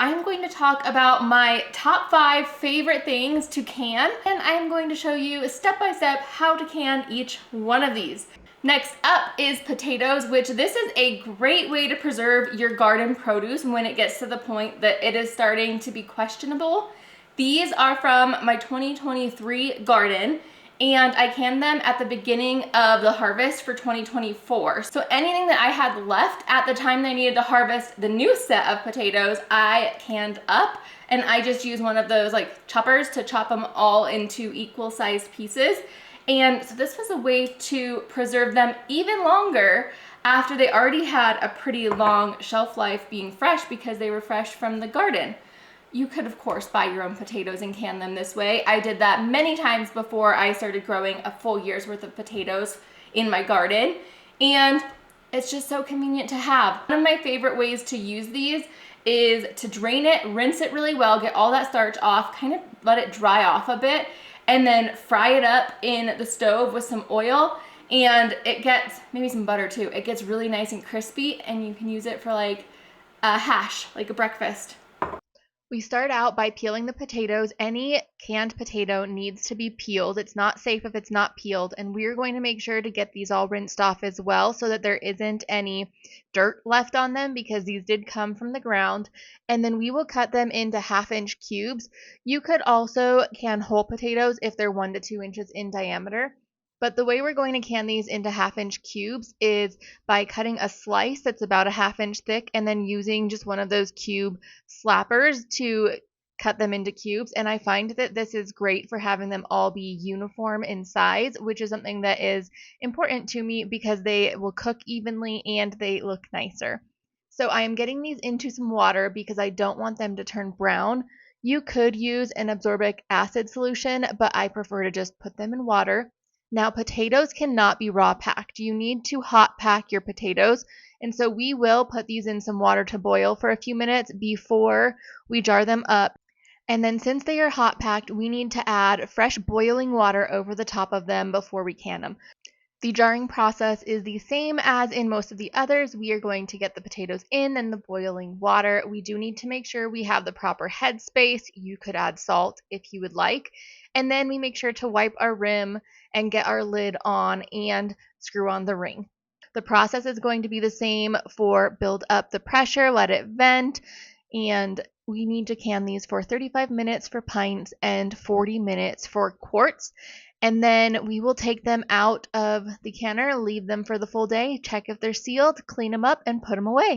I'm going to talk about my top 5 favorite things to can, and I'm going to show you step by step how to can each one of these. Next up is potatoes, which this is a great way to preserve your garden produce when it gets to the point that it is starting to be questionable. These are from my 2023 garden, and I canned them at the beginning of the harvest for 2024. So anything that I had left at the time they needed to harvest the new set of potatoes, I canned up, and I just used one of those like choppers to chop them all into equal sized pieces. And so this was a way to preserve them even longer after they already had a pretty long shelf life being fresh because they were fresh from the garden. You could, of course, buy your own potatoes and can them this way. I did that many times before I started growing a full year's worth of potatoes in my garden, and it's just so convenient to have. One of my favorite ways to use these is to drain it, rinse it really well, get all that starch off, kind of let it dry off a bit, and then fry it up in the stove with some oil, and it gets, maybe some butter too, it gets really nice and crispy, and you can use it for like a hash, like a breakfast. We start out by peeling the potatoes. Any canned potato needs to be peeled. It's not safe if it's not peeled, and we're going to make sure to get these all rinsed off as well so that there isn't any dirt left on them because these did come from the ground. And then we will cut them into 1/2-inch cubes. You could also can whole potatoes if they're 1 to 2 inches in diameter. But the way we're going to can these into 1/2-inch cubes is by cutting a slice that's about a 1/2 inch thick and then using just one of those cube slappers to cut them into cubes. And I find that this is great for having them all be uniform in size, which is something that is important to me because they will cook evenly and they look nicer. So I am getting these into some water because I don't want them to turn brown. You could use an absorbic acid solution, but I prefer to just put them in water. Now, potatoes cannot be raw packed. You need to hot pack your potatoes. And so we will put these in some water to boil for a few minutes before we jar them up. And then since they are hot packed, we need to add fresh boiling water over the top of them before we can them. The jarring process is the same as in most of the others. We are going to get the potatoes in and the boiling water. We do need to make sure we have the proper headspace. You could add salt if you would like. And then we make sure to wipe our rim and get our lid on and screw on the ring. The process is going to be the same for build up the pressure, let it vent, and we need to can these for 35 minutes for pints and 40 minutes for quarts. And then we will take them out of the canner, leave them for the full day, check if they're sealed, clean them up, and put them away.